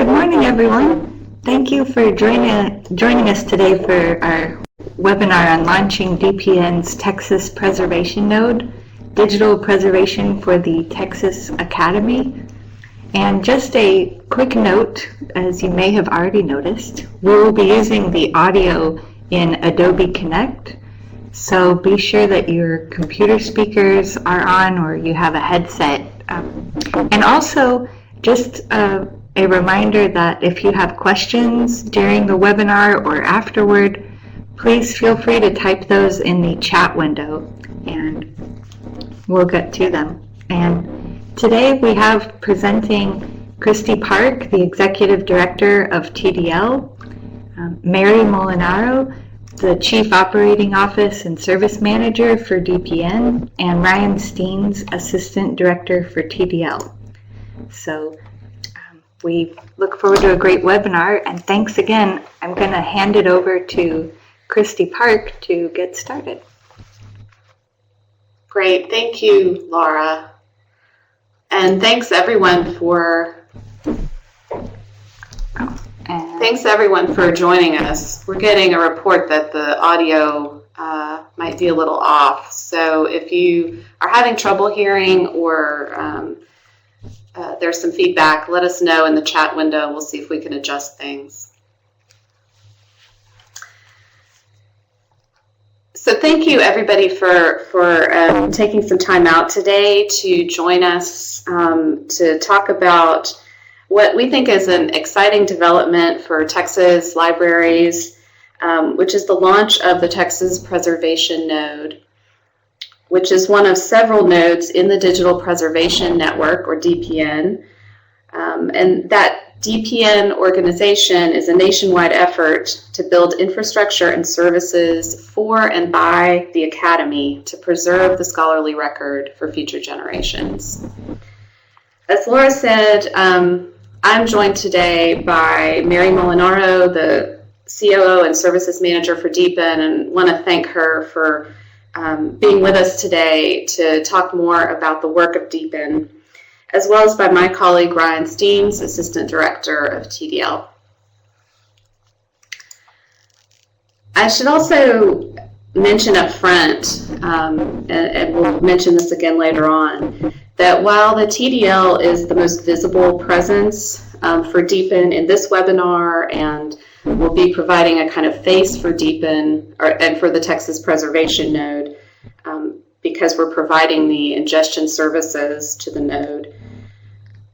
Good morning, everyone. Thank you for joining us today for our webinar on launching DPN's Texas Preservation Node, Digital Preservation for the Texas Academy. And just a quick note, as you may have already noticed, we will be using the audio in Adobe Connect. So be sure that your computer speakers are on or you have a headset. And also, just a reminder that if you have questions during the webinar or afterward, please feel free to type those in the chat window and we'll get to them. And today we have presenting Christy Park, the Executive Director of TDL, Mary Molinaro, the Chief Operating Office and Service Manager for DPN, and Ryan Steens, Assistant Director for TDL. So we look forward to a great webinar, and thanks again. I'm going to hand it over to Christy Park to get started. Great, thank you, Laura. And thanks everyone for joining us. We're getting a report that the audio might be a little off. So if you are having trouble hearing or there's some feedback, let us know in the chat window and we'll see if we can adjust things. So thank you everybody for taking some time out today to join us to talk about what we think is an exciting development for Texas libraries, which is the launch of the Texas Preservation Node, which is one of several nodes in the Digital Preservation Network, or DPN. And that DPN organization is a nationwide effort to build infrastructure and services for and by the Academy to preserve the scholarly record for future generations. As Laura said, I'm joined today by Mary Molinaro, the COO and Services Manager for DPN, and want to thank her for being with us today to talk more about the work of DPN, as well as by my colleague Ryan Steens, Assistant Director of TDL. I should also mention up front, and we'll mention this again later on, that while the TDL is the most visible presence for DPN in this webinar, and we'll be providing a kind of face for DPN and for the Texas Preservation Node, because we're providing the ingestion services to the node.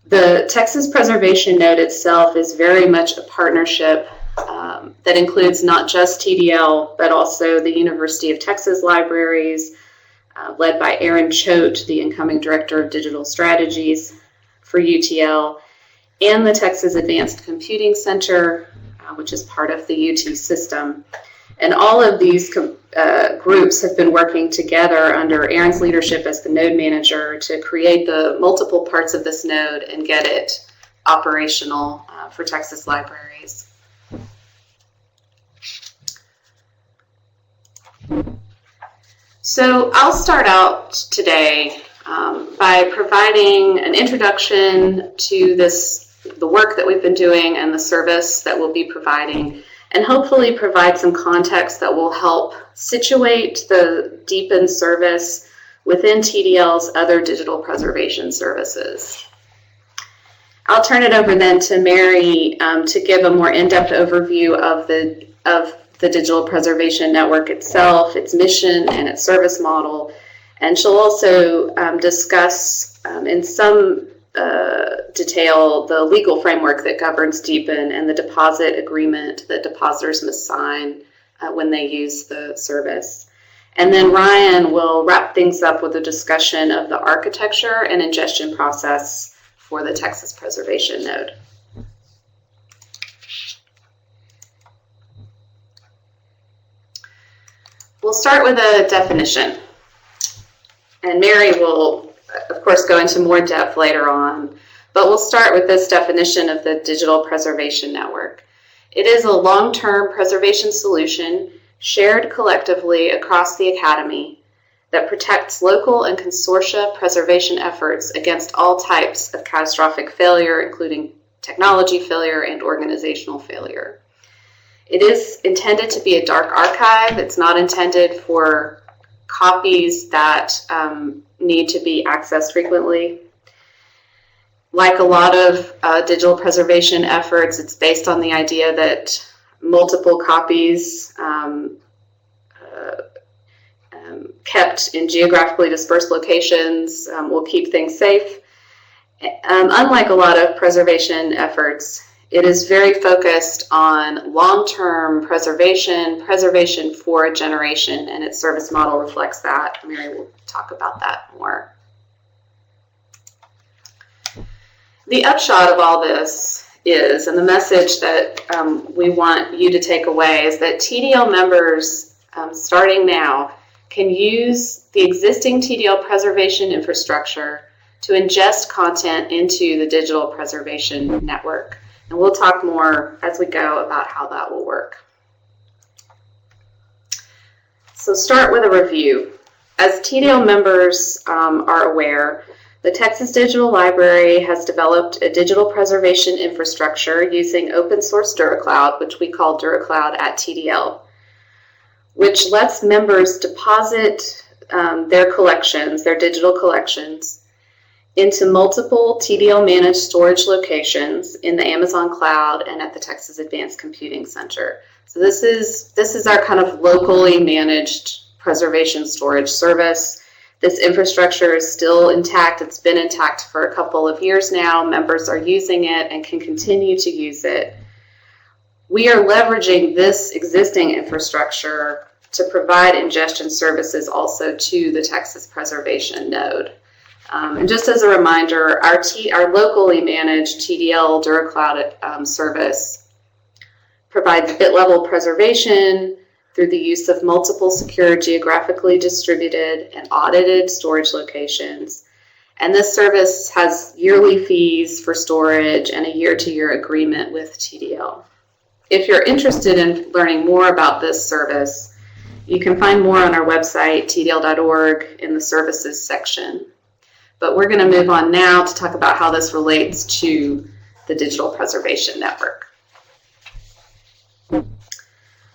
The Texas Preservation Node itself is very much a partnership that includes not just TDL, but also the University of Texas Libraries, led by Aaron Choate, the incoming Director of Digital Strategies for UTL, and the Texas Advanced Computing Center, which is part of the UT system. And all of these groups have been working together under Aaron's leadership as the node manager to create the multiple parts of this node and get it operational for Texas libraries. So I'll start out today by providing an introduction to the work that we've been doing and the service that we'll be providing, and hopefully provide some context that will help situate the DPN service within TDL's other digital preservation services. I'll turn it over then to Mary to give a more in-depth overview of the Digital Preservation Network itself, its mission, and its service model. And she'll also discuss in some detail the legal framework that governs DPN and the deposit agreement that depositors must sign when they use the service. And then Ryan will wrap things up with a discussion of the architecture and ingestion process for the Texas Preservation Node. We'll start with a definition, and Mary will, of course, go into more depth later on, but we'll start with this definition of the Digital Preservation Network. It is a long-term preservation solution shared collectively across the Academy that protects local and consortia preservation efforts against all types of catastrophic failure, including technology failure, and organizational failure. It is intended to be a dark archive. It's not intended for copies that need to be accessed frequently. Like a lot of digital preservation efforts, it's based on the idea that multiple copies kept in geographically dispersed locations will keep things safe. Unlike a lot of preservation efforts, it is very focused on long-term preservation for a generation, and its service model reflects that. Mary will talk about that more. The upshot of all this is, and the message that we want you to take away, is that TDL members, starting now, can use the existing TDL preservation infrastructure to ingest content into the digital preservation network. And we'll talk more as we go about how that will work. So start with a review. As TDL members are aware, the Texas Digital Library has developed a digital preservation infrastructure using open source DuraCloud, which we call DuraCloud at TDL, which lets members deposit their collections, their digital collections, into multiple TDL managed storage locations in the Amazon cloud and at the Texas Advanced Computing Center. So this is our kind of locally managed preservation storage service. This infrastructure is still intact. It's been intact for a couple of years now. Members are using it and can continue to use it. We are leveraging this existing infrastructure to provide ingestion services also to the Texas Preservation Node. And just as a reminder, our locally managed TDL DuraCloud service provides bit-level preservation through the use of multiple secure, geographically distributed, and audited storage locations. And this service has yearly fees for storage and a year-to-year agreement with TDL. If you're interested in learning more about this service, you can find more on our website, tdl.org, in the services section. But we're going to move on now to talk about how this relates to the Digital Preservation Network.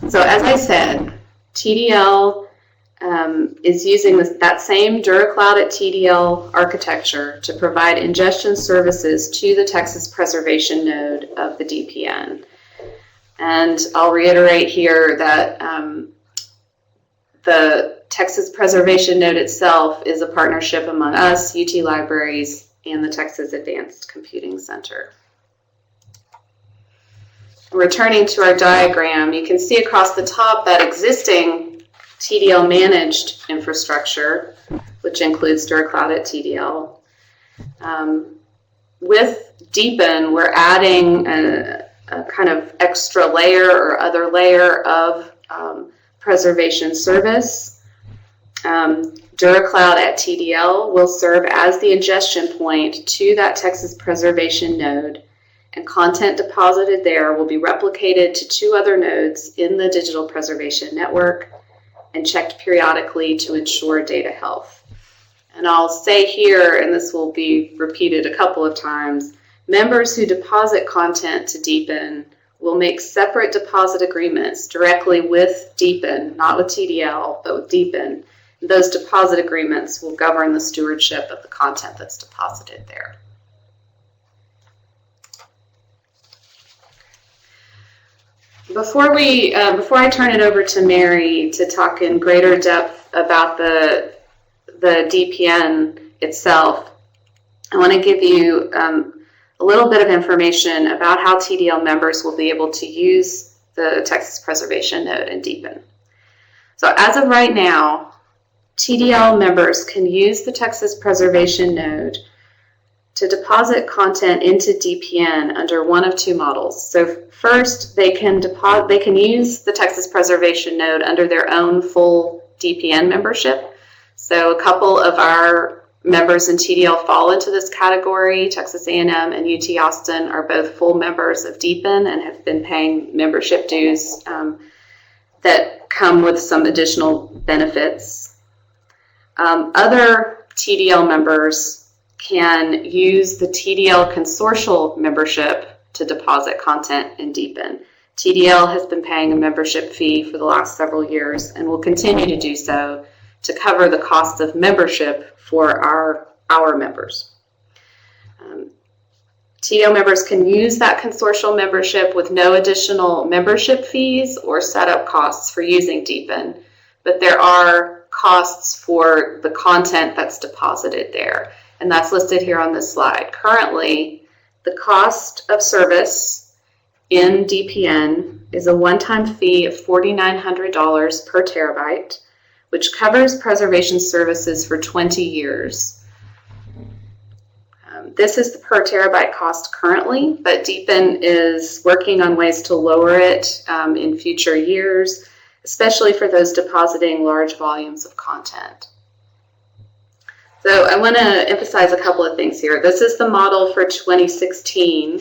So as I said, TDL is using that same DuraCloud at TDL architecture to provide ingestion services to the Texas Preservation Node of the DPN. And I'll reiterate here that the Texas Preservation Node itself is a partnership among us, UT Libraries, and the Texas Advanced Computing Center. Returning to our diagram, you can see across the top that existing TDL managed infrastructure, which includes DuraCloud at TDL. With Deepen, we're adding a kind of extra layer or other layer of preservation service. DuraCloud at TDL will serve as the ingestion point to that Texas Preservation Node, and content deposited there will be replicated to 2 other nodes in the Digital Preservation Network and checked periodically to ensure data health. And I'll say here, and this will be repeated a couple of times, members who deposit content to Deepen will make separate deposit agreements directly with Deepen, not with TDL, but with Deepen. Those deposit agreements will govern the stewardship of the content that's deposited there. Before I turn it over to Mary to talk in greater depth about the DPN itself, I want to give you a little bit of information about how TDL members will be able to use the Texas Preservation Node and Deepen. So as of right now, TDL members can use the Texas Preservation Node to deposit content into DPN under one of 2 models. So first, they can use the Texas Preservation Node under their own full DPN membership. So a couple of our members in TDL fall into this category. Texas A&M and UT Austin are both full members of Deepen and have been paying membership dues that come with some additional benefits. Other TDL members can use the TDL consortial membership to deposit content in Deepen. TDL has been paying a membership fee for the last several years and will continue to do so to cover the cost of membership for our members. TDL members can use that consortial membership with no additional membership fees or setup costs for using Deepen, but there are costs for the content that's deposited there, and that's listed here on this slide. Currently, the cost of service in DPN is a one-time fee of $4,900 per terabyte, which covers preservation services for 20 years. This is the per terabyte cost currently, but Deepen is working on ways to lower it in future years, especially for those depositing large volumes of content. So I want to emphasize a couple of things here. This is the model for 2016,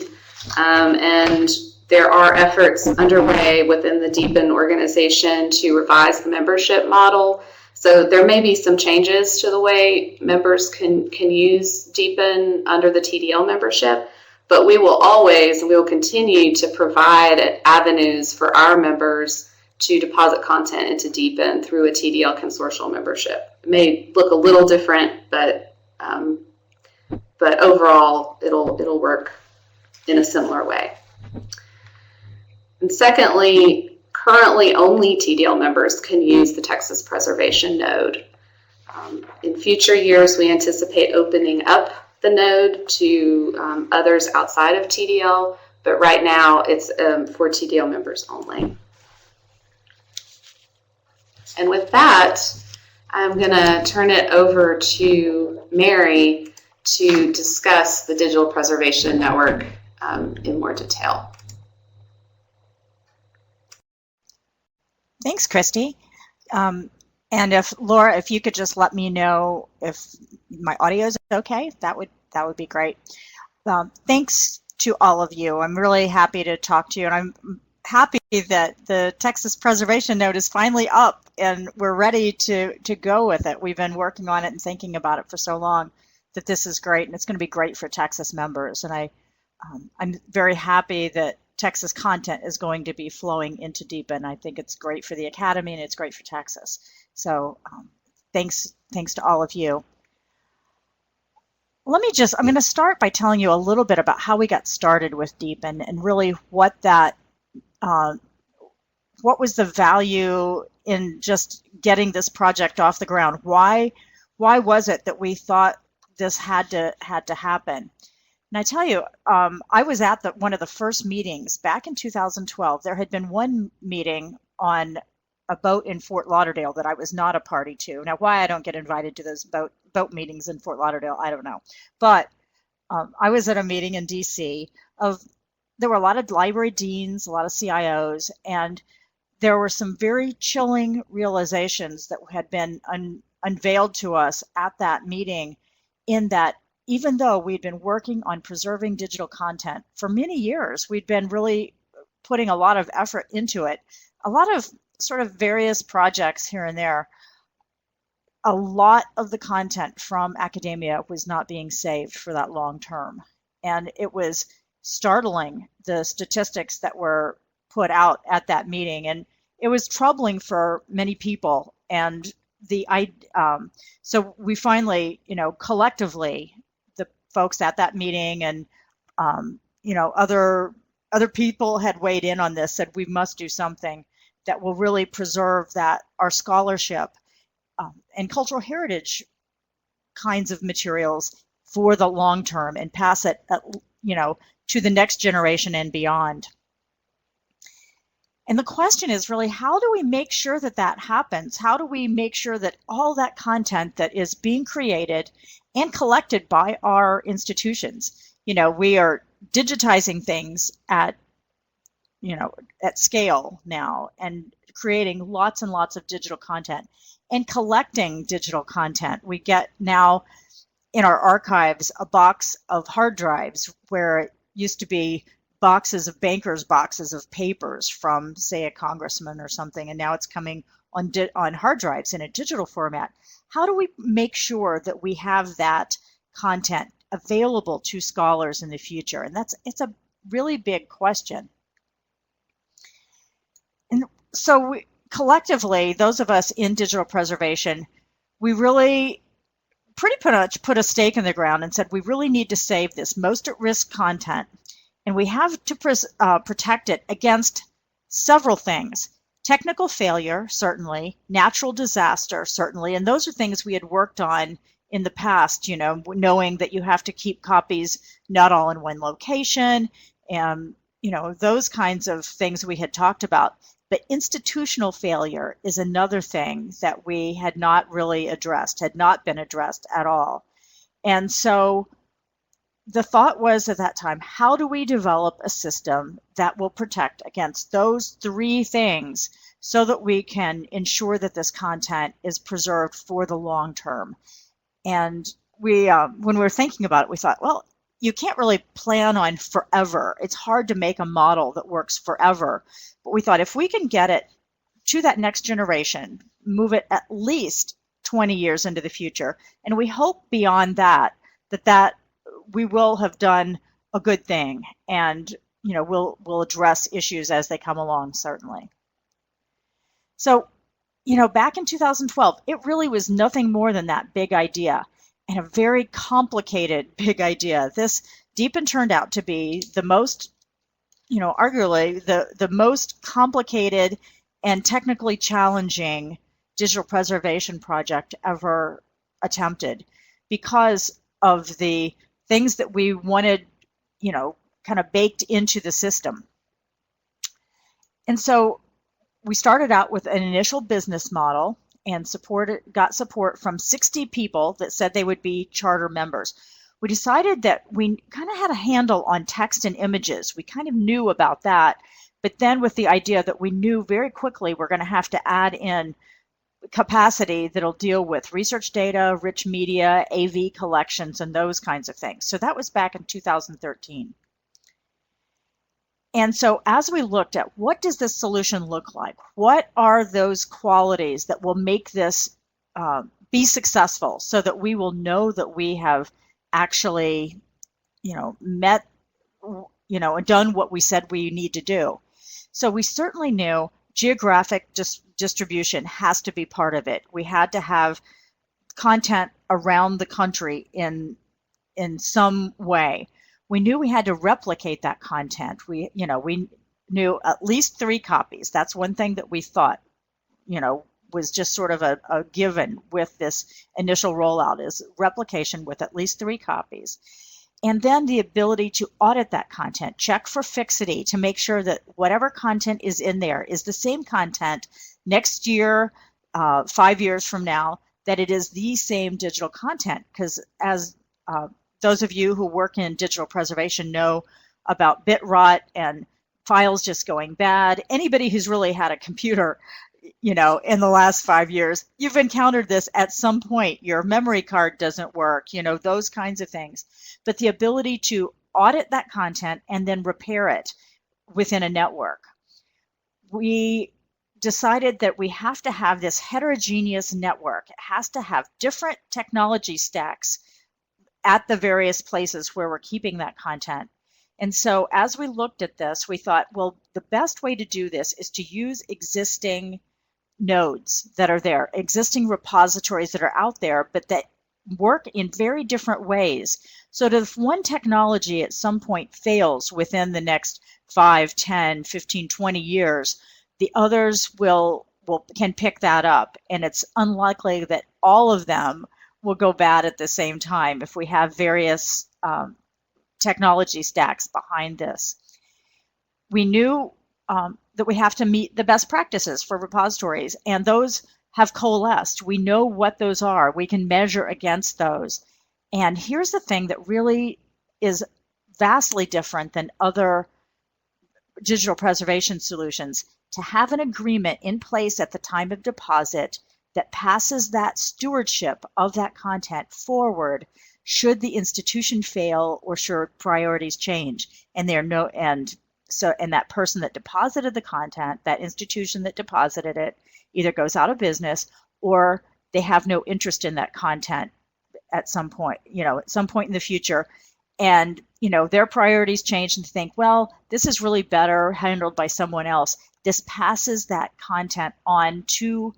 and there are efforts underway within the Deepen organization to revise the membership model. So there may be some changes to the way members can use Deepen under the TDL membership, but we will continue to provide avenues for our members to deposit content into Deepen through a TDL consortial membership. It may look a little different, but overall it'll work in a similar way. And secondly, currently only TDL members can use the Texas Preservation Node. In future years, we anticipate opening up the node to others outside of TDL, but right now it's for TDL members only. And with that, I'm going to turn it over to Mary to discuss the Digital Preservation Network in more detail. Thanks, Christy. And if Laura, if you could just let me know if my audio is okay, that would be great. Thanks to all of you. I'm really happy to talk to you, and I'm happy that the Texas Preservation Node is finally up and we're ready to go with it. We've been working on it and thinking about it for so long that this is great, and it's going to be great for Texas members. And I'm very happy that Texas content is going to be flowing into Deepen. I think it's great for the Academy and it's great for Texas. So thanks to all of you. I'm going to start by telling you a little bit about how we got started with Deepen and really what was the value in just getting this project off the ground. Why was it that we thought this had to happen? And I tell you, I was at one of the first meetings back in 2012. There had been one meeting on a boat in Fort Lauderdale that I was not a party to. Now, why I don't get invited to those boat meetings in Fort Lauderdale, I don't know. But I was at a meeting in DC there were a lot of library deans, a lot of CIOs, and there were some very chilling realizations that had been unveiled to us at that meeting, in that even though we'd been working on preserving digital content for many years, we'd been really putting a lot of effort into it, a lot of sort of various projects here and there. A lot of the content from academia was not being saved for that long term. And it was startling, the statistics that were put out at that meeting. And it was troubling for many people. And so we finally, collectively, folks at that meeting and other people had weighed in on this, said we must do something that will really preserve our scholarship and cultural heritage kinds of materials for the long term and pass it to the next generation and beyond. And the question is really, how do we make sure that happens? How do we make sure that all that content that is being created and collected by our institutions, we are digitizing things at scale now and creating lots and lots of digital content and collecting digital content. We get now in our archives a box of hard drives where it used to be boxes of papers from, say, a congressman or something, and now it's coming on hard drives in a digital format. How do we make sure that we have that content available to scholars in the future? And really big question. And so collectively, those of us in digital preservation, we really pretty much put a stake in the ground and said we really need to save this most at-risk content, and we have to protect it against several things. Technical failure, certainly. Natural disaster, certainly. And those are things we had worked on in the past, knowing that you have to keep copies not all in one location, and, those kinds of things we had talked about. But institutional failure is another thing that we had not really addressed, had not been addressed at all. And so the thought was at that time, how do we develop a system that will protect against those three things so that we can ensure that this content is preserved for the long term? And we, when we were thinking about it, we thought, well, you can't really plan on forever. It's hard to make a model that works forever. But we thought if we can get it to that next generation, move it at least 20 years into the future, and we hope beyond that we will have done a good thing, and we'll address issues as they come along, certainly. So, back in 2012, it really was nothing more than that big idea, and a very complicated big idea. This deep turned out to be the most, arguably the most complicated and technically challenging digital preservation project ever attempted, because of the things that we wanted, kind of baked into the system. And so we started out with an initial business model and got support from 60 people that said they would be charter members. We decided that we kind of had a handle on text and images. We kind of knew about that, but then with the idea that we knew very quickly we're going to have to add in capacity that'll deal with research data, rich media, AV collections, and those kinds of things. So that was back in 2013. And so as we looked at what does this solution look like, what are those qualities that will make this be successful so that we will know that we have actually, met, done what we said we need to do. So we certainly knew geographic distribution has to be part of it. We had to have content around the country in some way. We knew we had to replicate that content. We knew at least 3 copies. That's one thing that we thought, was just sort of a given with this initial rollout, is replication with at least 3 copies. And then the ability to audit that content, check for fixity to make sure that whatever content is in there is the same content next year, 5 years from now, that it is the same digital content. Because as those of you who work in digital preservation know about bit rot and files just going bad. Anybody who's really had a computer, in the last 5 years, you've encountered this at some point. Your memory card doesn't work, those kinds of things. But the ability to audit that content and then repair it within a network. We decided that we have to have this heterogeneous network. It has to have different technology stacks at the various places where we're keeping that content. And so as we looked at this, we thought, well, the best way to do this is to use existing nodes that are there, existing repositories that are out there, but that work in very different ways. So that if one technology at some point fails within the next 5, 10, 15, 20 years, the others can pick that up. And it's unlikely that all of them will go bad at the same time if we have various technology stacks behind this. We knew that we have to meet the best practices for repositories, and those have coalesced. We know what those are. We can measure against those. And here's the thing that really is vastly different than other digital preservation solutions: to have an agreement in place at the time of deposit that passes that stewardship of that content forward should the institution fail or should priorities change. And that person that deposited the content, that institution that deposited it, either goes out of business or they have no interest in that content at some point, in the future. and their priorities change and think, well, this is really better handled by someone else. This passes that content on to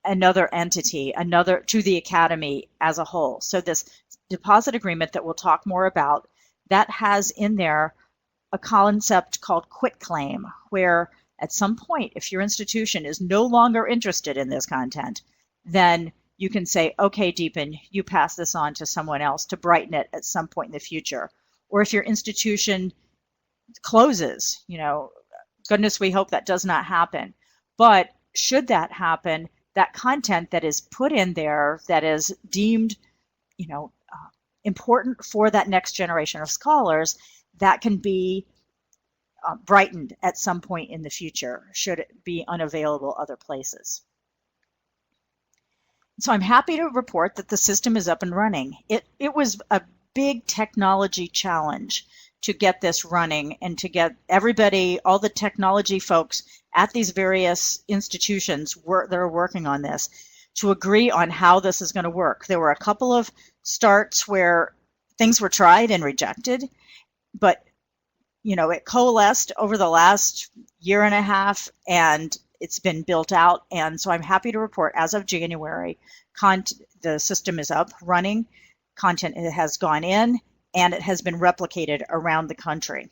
another entity, to the academy as a whole. So this deposit agreement that we'll talk more about, that has in there a concept called quitclaim, where at some point, if your institution is no longer interested in this content, then you can say, okay, Deepan, you pass this on to someone else to brighten it at some point in the future. Or if your institution closes, goodness, we hope that does not happen. But should that happen, that content that is put in there that is deemed, important for that next generation of scholars, that can be brightened at some point in the future, should it be unavailable other places. So I'm happy to report that the system is up and running. It was a big technology challenge to get this running and to get everybody, all the technology folks at these various institutions that are working on this, to agree on how this is going to work. There were a couple of starts where things were tried and rejected, but it coalesced over the last year and a half, and it's been built out. And so I'm happy to report, as of January, the system is up, running. Content has gone in, and it has been replicated around the country.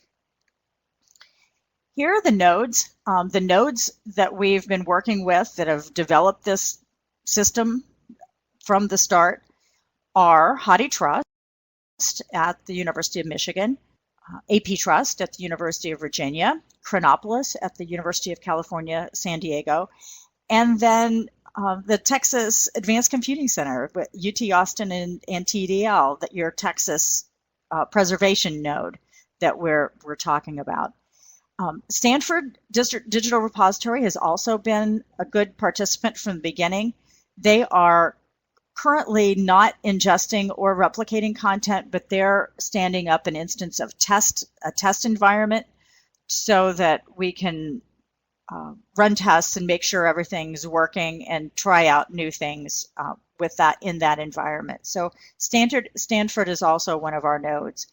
Here are the nodes. The nodes that we've been working with that have developed this system from the start are HathiTrust at the University of Michigan, AP Trust at the University of Virginia, Chronopolis at the University of California, San Diego, and then the Texas Advanced Computing Center, UT Austin and TDL, that your Texas preservation node that we're talking about. Stanford Digital Repository has also been a good participant from the beginning. They are currently not ingesting or replicating content, but they're standing up an instance of a test environment so that we can run tests and make sure everything's working and try out new things with that in that environment. So Stanford is also one of our nodes.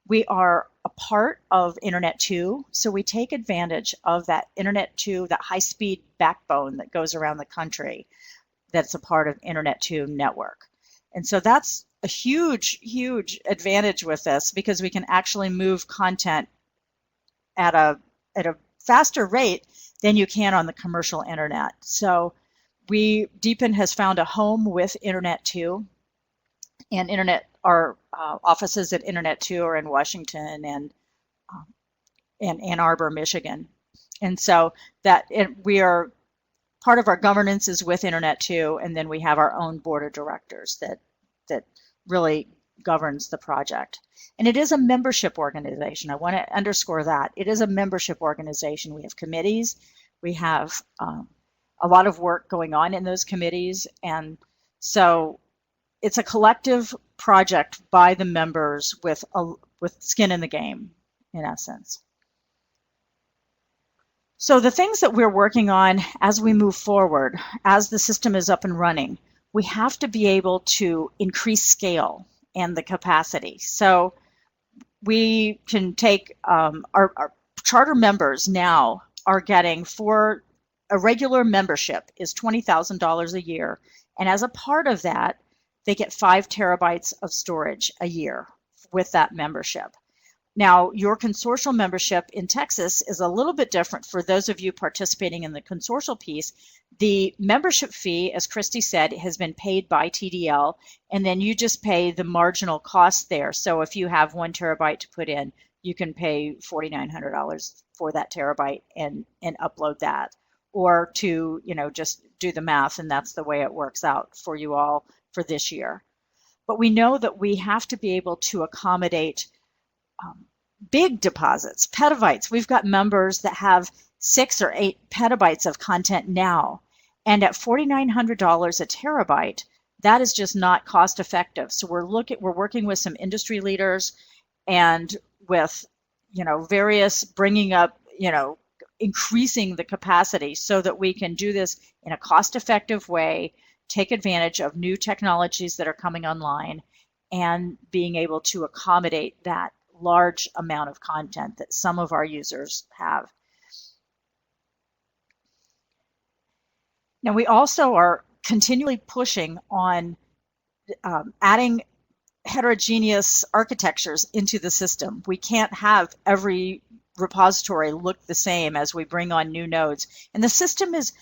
We are a part of Internet 2, so we take advantage of that Internet 2, that high-speed backbone that goes around the country that's a part of Internet 2 network. And so that's a huge, huge advantage with this, because we can actually move content at a faster rate than you can on the commercial internet. So Deepan has found a home with Internet 2, and our offices at Internet 2 are in Washington and Ann Arbor, Michigan. And so we are, part of our governance is with Internet 2, and then we have our own board of directors that really governs the project. And it is a membership organization. I want to underscore that. It is a membership organization. We have committees. We have a lot of work going on in those committees. And so it's a collective project by the members with skin in the game, in essence. So the things that we're working on as we move forward, as the system is up and running, we have to be able to increase scale and the capacity. So we can take our charter members now are getting, for a regular membership is $20,000 a year. And as a part of that, they get 5 terabytes of storage a year with that membership. Now, your consortial membership in Texas is a little bit different. For those of you participating in the consortial piece, the membership fee, as Christy said, has been paid by TDL, and then you just pay the marginal cost there. So if you have 1 terabyte to put in, you can pay $4,900 for that terabyte and upload that. Or to, just do the math, and that's the way it works out for you all for this year. But we know that we have to be able to accommodate big deposits, petabytes. We've got members that have 6 or 8 petabytes of content now. And at $4,900 a terabyte, that is just not cost effective. So we're working with some industry leaders and with, various bringing up, increasing the capacity so that we can do this in a cost effective way, take advantage of new technologies that are coming online, and being able to accommodate that large amount of content that some of our users have. Now, we also are continually pushing on adding heterogeneous architectures into the system. We can't have every repository look the same as we bring on new nodes. And the system is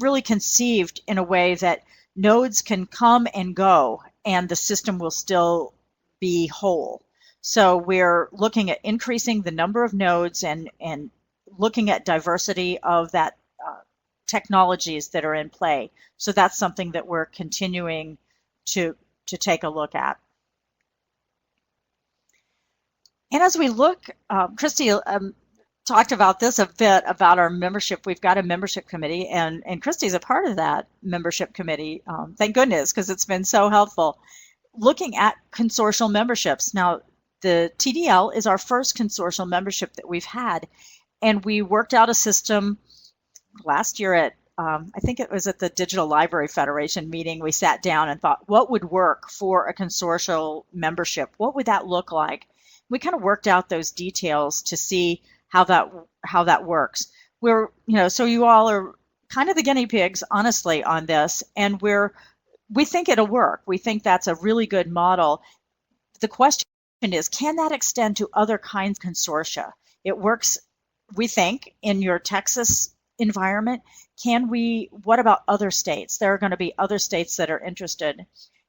really conceived in a way that nodes can come and go, and the system will still be whole. So we're looking at increasing the number of nodes and looking at diversity of that technologies that are in play. So that's something that we're continuing to take a look at. And as we look, Christy talked about this a bit, about our membership. We've got a membership committee, and Christy's a part of that membership committee. Thank goodness, because it's been so helpful. Looking at consortial memberships. Now, the TDL is our first consortial membership that we've had, and we worked out a system last year at, I think it was at the Digital Library Federation meeting. We sat down and thought, what would work for a consortial membership? What would that look like? We kind of worked out those details to see how that works. We're, so you all are kind of the guinea pigs, honestly, on this, and we think it'll work. We think that's a really good model. The question is, can that extend to other kinds of consortia? It works, we think, in your Texas environment. What about other states? There are going to be other states that are interested.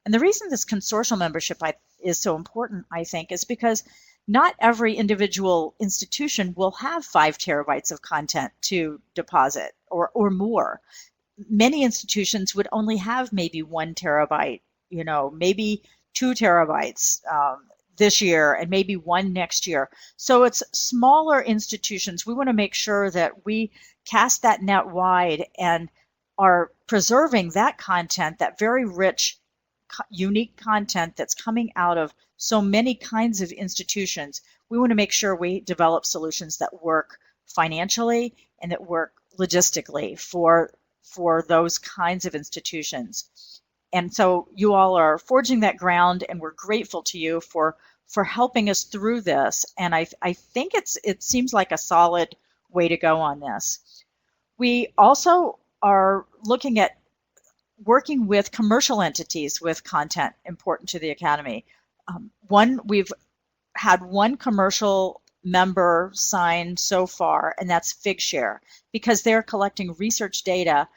And the reason this consortial membership is so important, I think, is because not every individual institution will have 5 terabytes of content to deposit or more. Many institutions would only have maybe 1 terabyte, maybe 2 terabytes this year and maybe 1 next year. So it's smaller institutions. We want to make sure that we cast that net wide and are preserving that content, that very rich, unique content that's coming out of so many kinds of institutions. We want to make sure we develop solutions that work financially and that work logistically for those kinds of institutions. And so you all are forging that ground, and we're grateful to you for helping us through this. And I think it seems like a solid way to go on this. We also are looking at working with commercial entities with content important to the Academy. We've had one commercial member sign so far, and that's Figshare, because they're collecting research data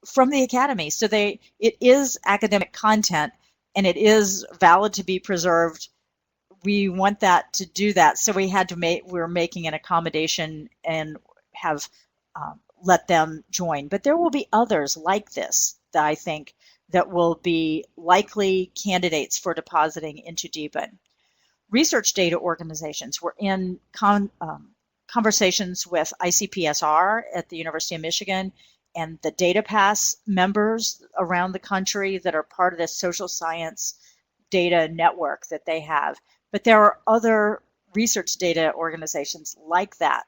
from the Academy. So it is academic content, and it is valid to be preserved. We want that to do that, so we're making an accommodation and have let them join. But there will be others like this that I think that will be likely candidates for depositing into DEEPN. Research data organizations. We're in conversations with ICPSR at the University of Michigan and the DataPass members around the country that are part of this social science data network that they have. But there are other research data organizations like that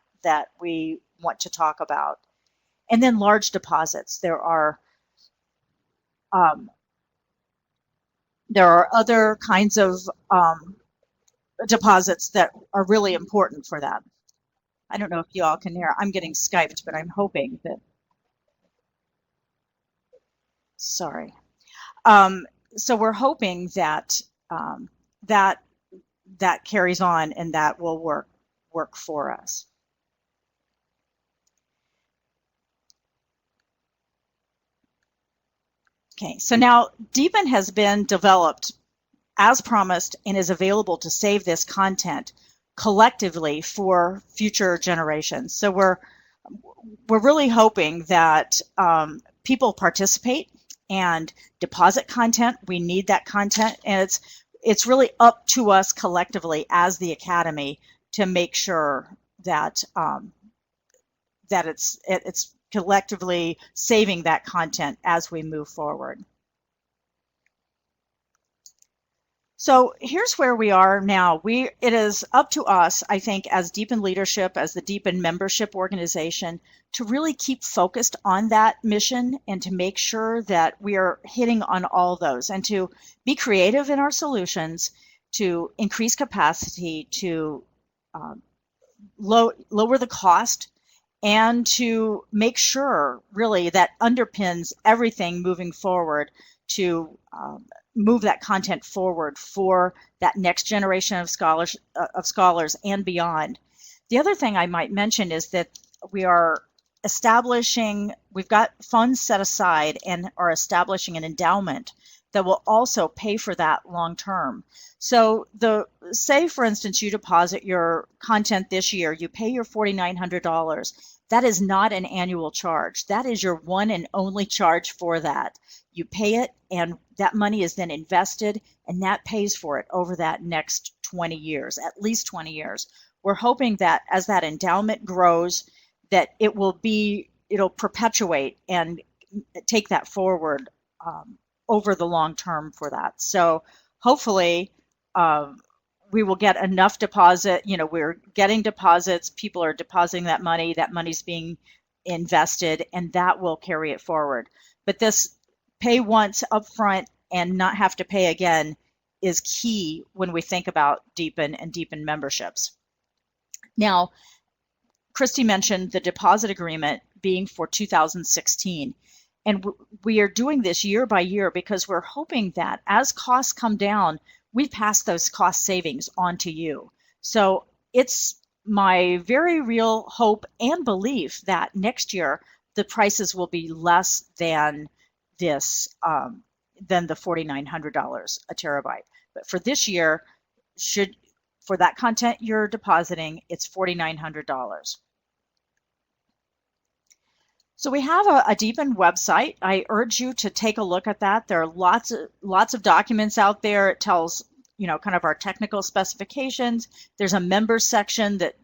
we want to talk about. And then large deposits. There are other kinds of deposits that are really important for that. I don't know if you all can hear. I'm getting Skyped, but I'm hoping that. Sorry. So we're hoping that that carries on and that will work for us. Okay, so now DEEPN has been developed as promised and is available to save this content collectively for future generations. So we're really hoping that people participate and deposit content. We need that content, and it's really up to us collectively as the Academy to make sure that that it's collectively saving that content as we move forward. So here's where we are now. It is up to us, I think, as Deepen Leadership, as the Deepen membership organization, to really keep focused on that mission and to make sure that we are hitting on all those and to be creative in our solutions, to increase capacity, to lower the cost, and to make sure really that underpins everything moving forward to move that content forward for that next generation of scholars and beyond. The other thing I might mention is that we've got funds set aside and are establishing an endowment that will also pay for that long term. So say for instance you deposit your content this year, you pay your $4,900. That is not an annual charge. That is your one and only charge for that. You pay it, and that money is then invested, and that pays for it over that next 20 years, at least 20 years. We're hoping that as that endowment grows, that it'll perpetuate and take that forward over the long term for that. So hopefully we will get enough deposit. We're getting deposits. People are depositing that money. That money's being invested, and that will carry it forward. But this pay once upfront and not have to pay again is key when we think about Deepen and Deepen memberships. Now, Christy mentioned the deposit agreement being for 2016. And we are doing this year by year because we're hoping that as costs come down, we pass those cost savings on to you. So it's my very real hope and belief that next year the prices will be less than than the $4,900 a terabyte. But for this year, for that content you're depositing, it's $4,900. So we have a Deepen website. I urge you to take a look at that. There are lots of documents out there. It tells, kind of our technical specifications. There's a members section that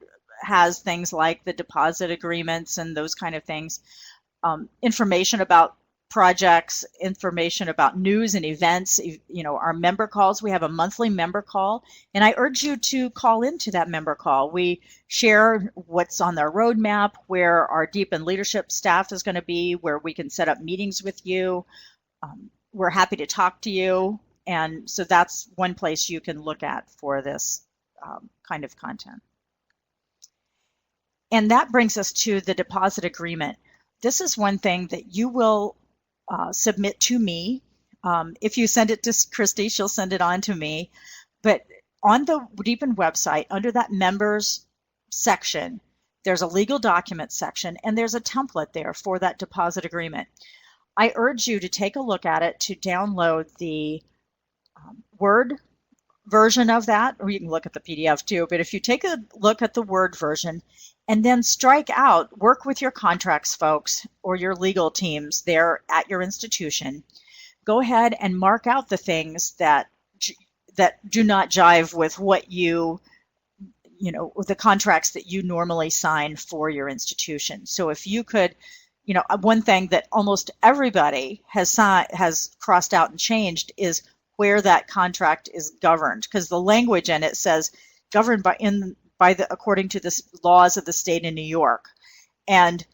has things like the deposit agreements and those kind of things. Information about projects, information about news and events, our member calls. We have a monthly member call, and I urge you to call into that member call. We share what's on their roadmap, where our Deepen leadership staff is going to be, where we can set up meetings with you. We're happy to talk to you, and so that's one place you can look at for this kind of content. And that brings us to the deposit agreement. This is one thing that you will submit to me. If you send it to Christy, she'll send it on to me. But on the Deepen website, under that members section, there's a legal document section, and there's a template there for that deposit agreement. I urge you to take a look at it, to download the Word version of that, or you can look at the PDF too. But if you take a look at the Word version and then strike out, work with your contracts folks or your legal teams there at your institution, go ahead and mark out the things that do not jive with what with the contracts that you normally sign for your institution. So if you could, one thing that almost everybody has crossed out and changed is where that contract is governed, because the language in it says governed according to the laws of the state of New York. And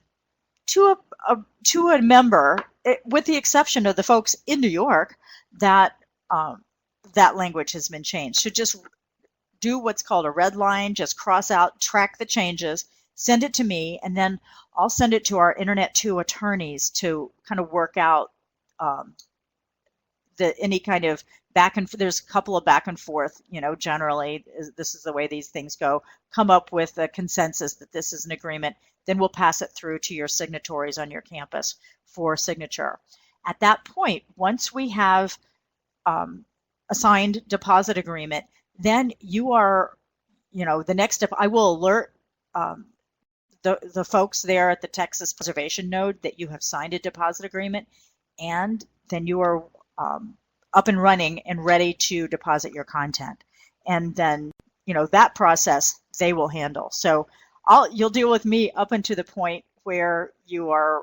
to a member, with the exception of the folks in New York, that language has been changed. So just do what's called a red line, just cross out, track the changes, send it to me, and then I'll send it to our Internet 2 attorneys to kind of work out any kind of there's a couple of back and forth, generally this is the way these things go, come up with a consensus that this is an agreement, then we'll pass it through to your signatories on your campus for signature. At that point, once we have a signed deposit agreement, then you are, the next step, I will alert the folks there at the Texas Preservation Node that you have signed a deposit agreement, and then you are up and running and ready to deposit your content. And then, that process they will handle. So you'll deal with me up until the point where you are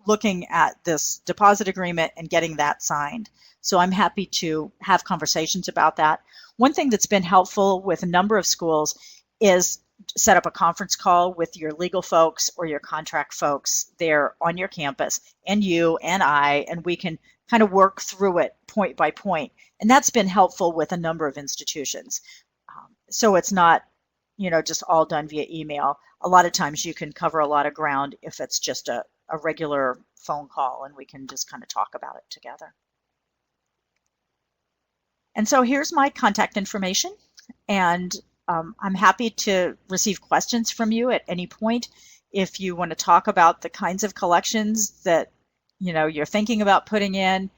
looking at this deposit agreement and getting that signed. So I'm happy to have conversations about that. One thing that's been helpful with a number of schools is set up a conference call with your legal folks or your contract folks there on your campus, and you and I, and we can kind of work through it point by point. And that's been helpful with a number of institutions. So it's not, just all done via email. A lot of times you can cover a lot of ground if it's just a regular phone call, and we can just kind of talk about it together. And so here's my contact information, and I'm happy to receive questions from you at any point. If you want to talk about the kinds of collections that you're thinking about putting in,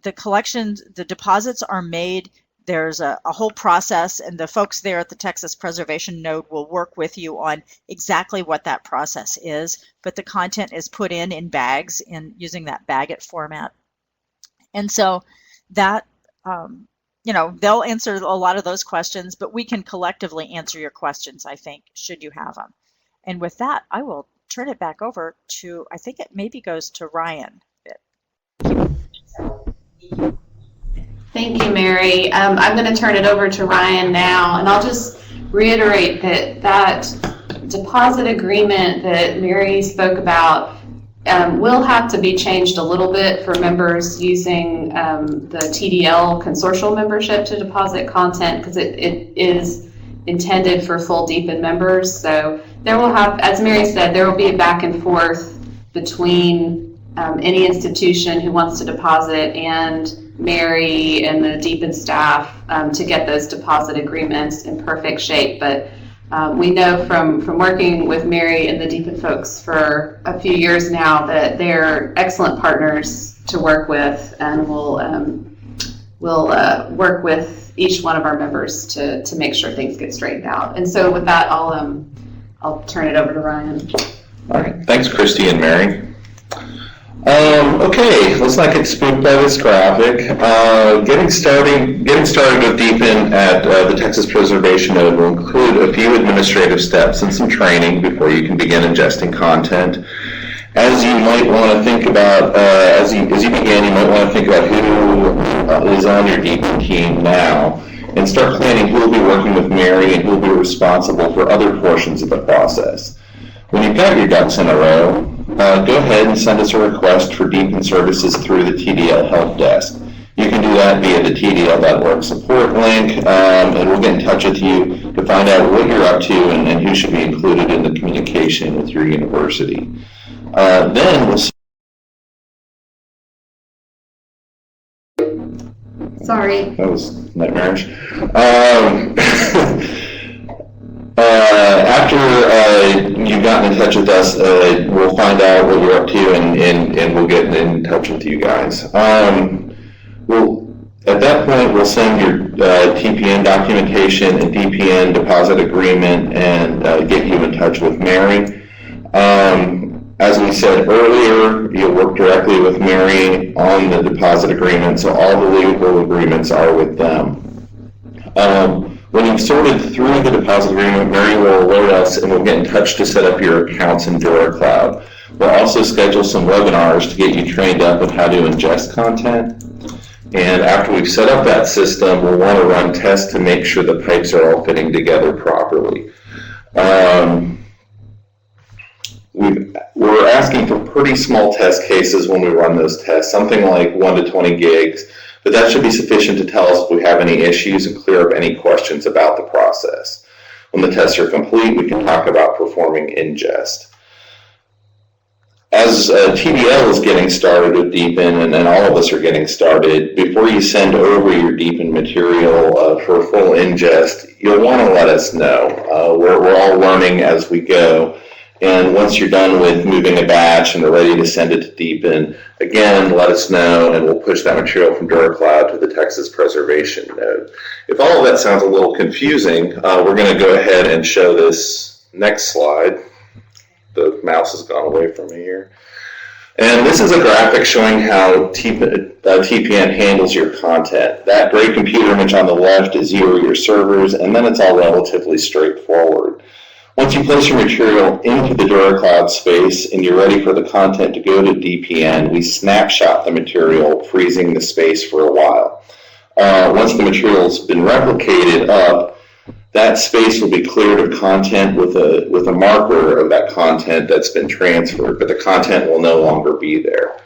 the collections, the deposits are made. There's a whole process, and the folks there at the Texas Preservation Node will work with you on exactly what that process is. But the content is put in bags using that Bagot format, and so that they'll answer a lot of those questions, but we can collectively answer your questions, I think, should you have them. And with that, I will turn it back over to, I think it maybe goes to Ryan. Thank you, Mary. I'm going to turn it over to Ryan now, and I'll just reiterate that deposit agreement that Mary spoke about will have to be changed a little bit for members using the TDL consortial membership to deposit content, because it is intended for full DEEPN members. So there will have, as Mary said, there will be a back and forth between any institution who wants to deposit and Mary and the DEEPN staff to get those deposit agreements in perfect shape. But we know from working with Mary and the DEEPN folks for a few years now that they're excellent partners to work with, and we'll work with each one of our members to make sure things get straightened out. And so with that, I'll turn it over to Ryan. All right, thanks, Christy and Mary. Okay, let's not get spooked by this graphic. Getting started with DEEPN at the Texas Preservation Node will include a few administrative steps and some training before you can begin ingesting content. As you might want to think about, as you begin, you might want to think about who is on your DEEPN team now, and start planning who will be working with Mary and who will be responsible for other portions of the process. When you've got your ducks in a row, go ahead and send us a request for DEEPN services through the TDL help desk. You can do that via the TDL.org support link, and we'll get in touch with you to find out what you're up to and who should be included in the communication with your university. Then we'll Sorry. That was nightmarish. After you've gotten in touch with us, we'll find out what you're up to, and we'll get in touch with you guys. At that point, we'll send your TPN documentation and DPN deposit agreement and get you in touch with Mary. As we said earlier, you'll work directly with Mary on the deposit agreement, so all the legal agreements are with them. When you've sorted through the deposit agreement, Mary will alert us and we'll get in touch to set up your accounts in DuraCloud. We'll also schedule some webinars to get you trained up on how to ingest content. And after we've set up that system, we'll want to run tests to make sure the pipes are all fitting together properly. We're asking for pretty small test cases when we run those tests, something like 1 to 20 gigs. But that should be sufficient to tell us if we have any issues and clear up any questions about the process. When the tests are complete, we can talk about performing ingest. As TDL is getting started with DEEPN, and all of us are getting started, before you send over your DEEPN material for full ingest, you'll want to let us know. We're all learning as we go. And once you're done with moving a batch and are ready to send it to DEEPN, again, let us know, and we'll push that material from DuraCloud to the Texas Preservation Node. If all of that sounds a little confusing, we're going to go ahead and show this next slide. The mouse has gone away from me here. And this is a graphic showing how TPN handles your content. That gray computer image on the left is you or your servers, and then it's all relatively straightforward. Once you place your material into the DuraCloud space and you're ready for the content to go to DPN, we snapshot the material, freezing the space for a while. Once the material's been replicated up, that space will be cleared of content with a marker of that content that's been transferred, but the content will no longer be there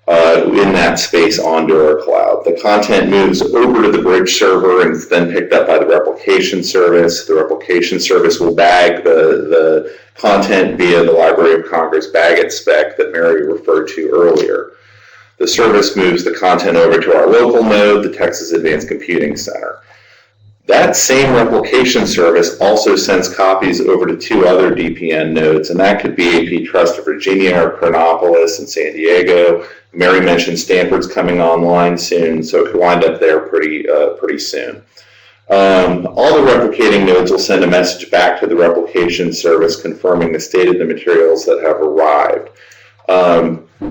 in that space on DuraCloud. The content moves over to the bridge server and is then picked up by the replication service. The replication service will bag the content via the Library of Congress Bagot spec that Mary referred to earlier. The service moves the content over to our local node, the Texas Advanced Computing Center. That same replication service also sends copies over to 2 other DPN nodes, and that could be AP Trust of Virginia or Chronopolis in San Diego. Mary mentioned Stanford's coming online soon, so it could wind up there pretty soon. All the replicating nodes will send a message back to the replication service confirming the state of the materials that have arrived.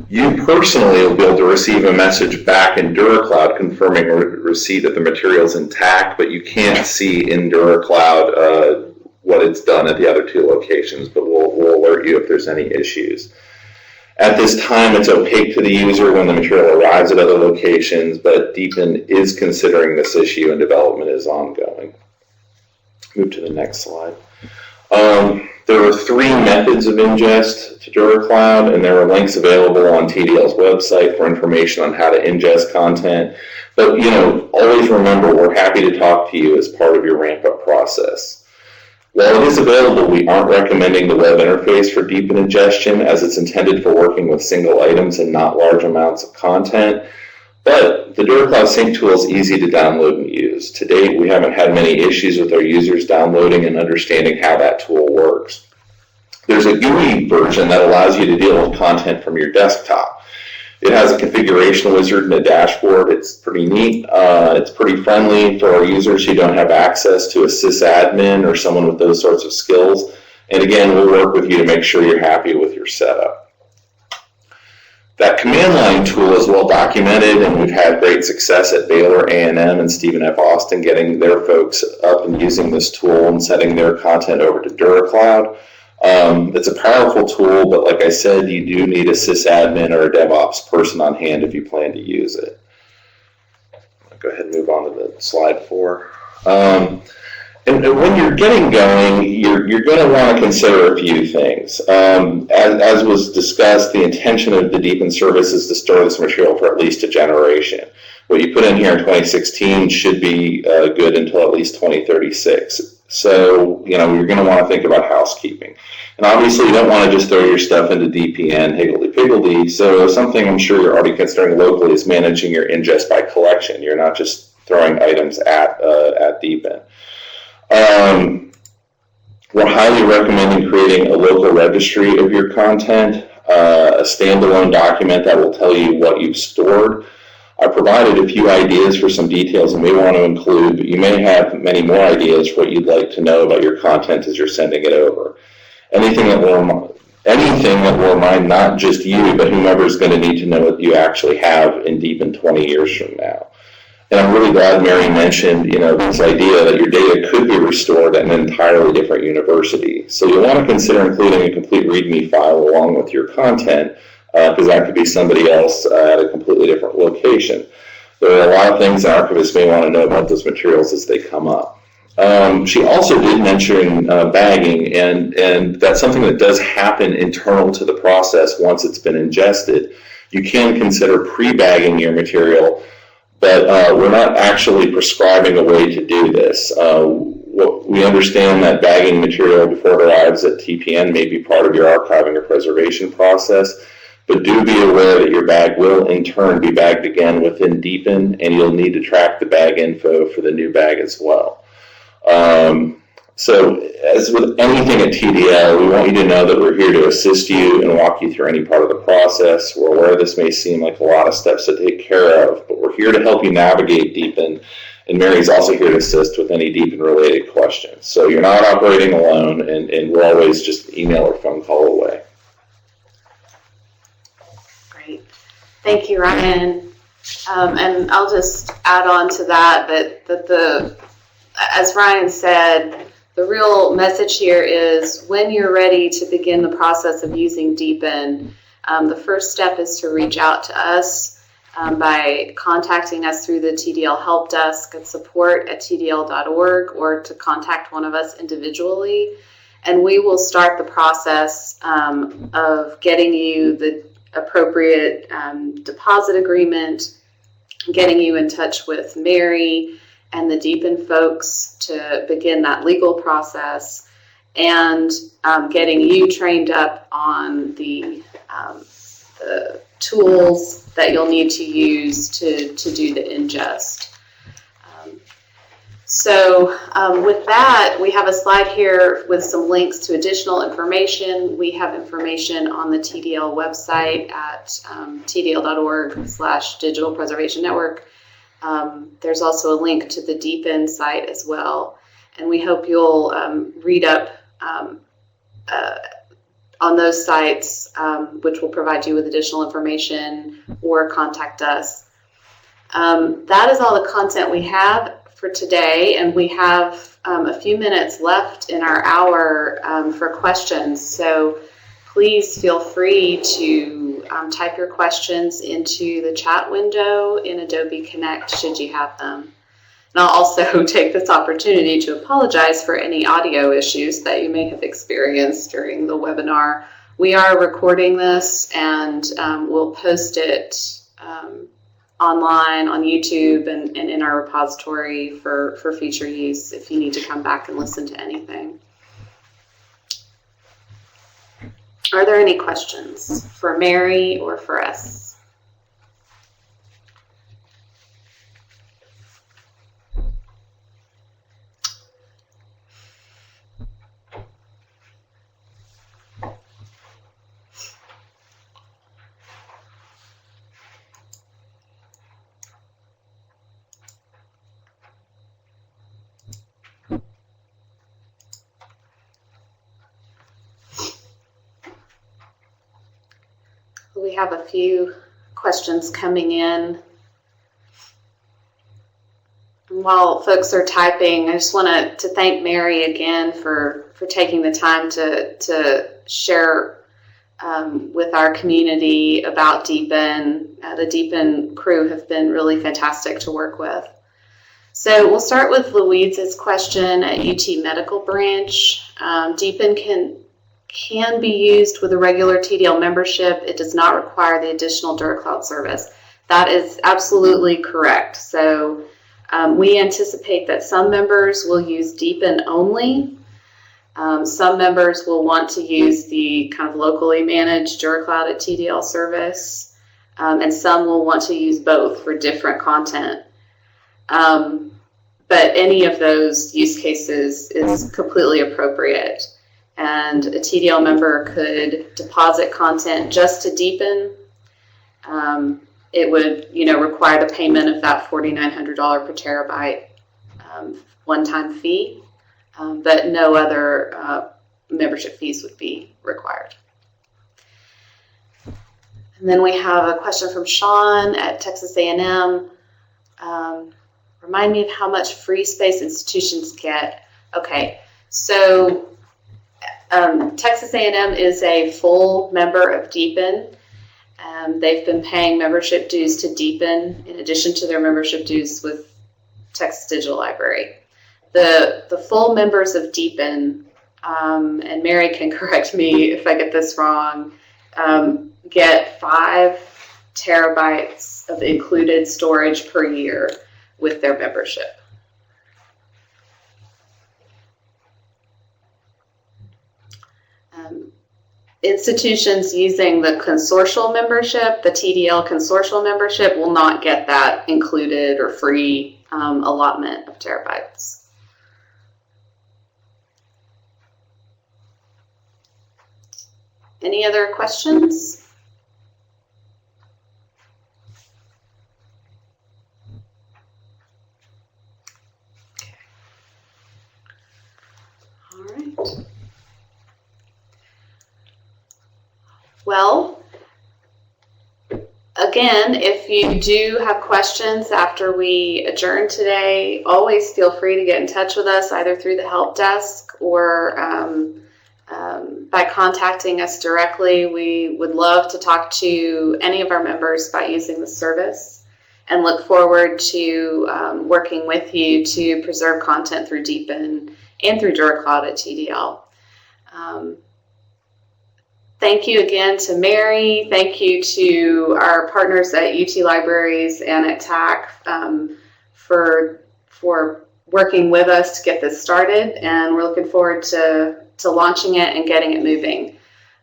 You personally will be able to receive a message back in DuraCloud confirming receipt of the materials intact, but you can't see in DuraCloud what it's done at the other 2 locations, but we'll alert you if there's any issues. At this time, it's opaque to the user when the material arrives at other locations, but DPN is considering this issue and development is ongoing. Move to the next slide. There are 3 methods of ingest to DuraCloud, and there are links available on TDL's website for information on how to ingest content. But, always remember, we're happy to talk to you as part of your ramp-up process. While it is available, we aren't recommending the web interface for DPN ingestion, as it's intended for working with single items and not large amounts of content. But the DuraCloud Sync tool is easy to download and use. To date, we haven't had many issues with our users downloading and understanding how that tool works. There's a GUI version that allows you to deal with content from your desktop. It has a configuration wizard and a dashboard. It's pretty neat. It's pretty friendly for our users who don't have access to a sysadmin or someone with those sorts of skills. And again, we'll work with you to make sure you're happy with your setup. That command line tool is well documented, and we've had great success at Baylor, A&M, and Stephen F. Austin getting their folks up and using this tool and setting their content over to DuraCloud. It's a powerful tool, but like I said, you do need a sysadmin or a DevOps person on hand if you plan to use it. I'll go ahead and move on to the slide 4. And when you're getting going, you're going to want to consider a few things. As was discussed, the intention of the DPN service is to store this material for at least a generation. What you put in here in 2016 should be good until at least 2036. So, you're going to want to think about housekeeping. And obviously, you don't want to just throw your stuff into DPN higgledy-piggledy. So something I'm sure you're already considering locally is managing your ingest by collection. You're not just throwing items at DPN. We're highly recommending creating a local registry of your content, a standalone document that will tell you what you've stored. I provided a few ideas for some details you may want to include, but you may have many more ideas for what you'd like to know about your content as you're sending it over. Anything that will remind not just you, but whomever is going to need to know what you actually have in DPN 20 years from now. And I'm really glad Mary mentioned, this idea that your data could be restored at an entirely different university. So you'll want to consider including a complete README file along with your content, because that could be somebody else at a completely different location. There are a lot of things archivists may want to know about those materials as they come up. She also did mention bagging, and that's something that does happen internal to the process once it's been ingested. You can consider pre-bagging your material, but we're not actually prescribing a way to do this. We understand that bagging material before it arrives at TPN may be part of your archiving or preservation process, but do be aware that your bag will in turn be bagged again within DPN, and you'll need to track the bag info for the new bag as well. So as with anything at TDL, we want you to know that we're here to assist you and walk you through any part of the process. We're aware this may seem like a lot of steps to take care of, but we're here to help you navigate DPN, and Mary's also here to assist with any DPN-related questions. So you're not operating alone, and we're always just email or phone call away. Great. Thank you, Ryan. And I'll just add on to that, as Ryan said, The real message here is when you're ready to begin the process of using Deepen, the first step is to reach out to us by contacting us through the TDL help desk at support@tdl.org, or to contact one of us individually. And we will start the process of getting you the appropriate deposit agreement, getting you in touch with Mary and the Deepen folks to begin that legal process, and getting you trained up on the tools that you'll need to use to do the ingest. So with that, we have a slide here with some links to additional information. We have information on the TDL website at tdl.org/Digital Preservation Network. There's also a link to the Deepen site as well. And we hope you'll read up on those sites, which will provide you with additional information, or contact us. That is all the content we have for today, and we have a few minutes left in our hour for questions. So please feel free to type your questions into the chat window in Adobe Connect should you have them. And I'll also take this opportunity to apologize for any audio issues that you may have experienced during the webinar. We are recording this, and we'll post it online on YouTube and in our repository for future use if you need to come back and listen to anything. Are there any questions for Mary or for us? We have a few questions coming in. And while folks are typing, I just want to thank Mary again for taking the time to share with our community about Deepen. The Deepen crew have been really fantastic to work with. So we'll start with Louise's question at UT Medical Branch. Deepen can be used with a regular TDL membership. It does not require the additional DuraCloud service. That is absolutely correct. So we anticipate that some members will use Deepen only. Some members will want to use the kind of locally managed DuraCloud at TDL service, and some will want to use both for different content. But any of those use cases is completely appropriate. And a TDL member could deposit content just to Deepen. It would, require the payment of that $4,900 per terabyte one-time fee, but no other membership fees would be required. And then we have a question from Sean at Texas A&M. Remind me of how much free space institutions get. Okay, so Texas A&M is a full member of Deepen. They've been paying membership dues to Deepen in addition to their membership dues with Texas Digital Library. The full members of Deepen, and Mary can correct me if I get this wrong, get 5 terabytes of included storage per year with their membership. Institutions using the consortial membership, the TDL consortial membership, will not get that included or free allotment of terabytes. Any other questions? All right. Well, Again, if you do have questions after we adjourn today, always feel free to get in touch with us either through the help desk or by contacting us directly. We would love to talk to any of our members by using the service and look forward to working with you to preserve content through Deepin and through DuraCloud at TDL. Thank you again to Mary. Thank you to our partners at UT Libraries and at TAC for working with us to get this started, and we're looking forward to launching it and getting it moving.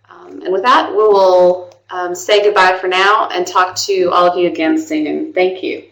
And with that, we will say goodbye for now and talk to all of you again soon. Thank you.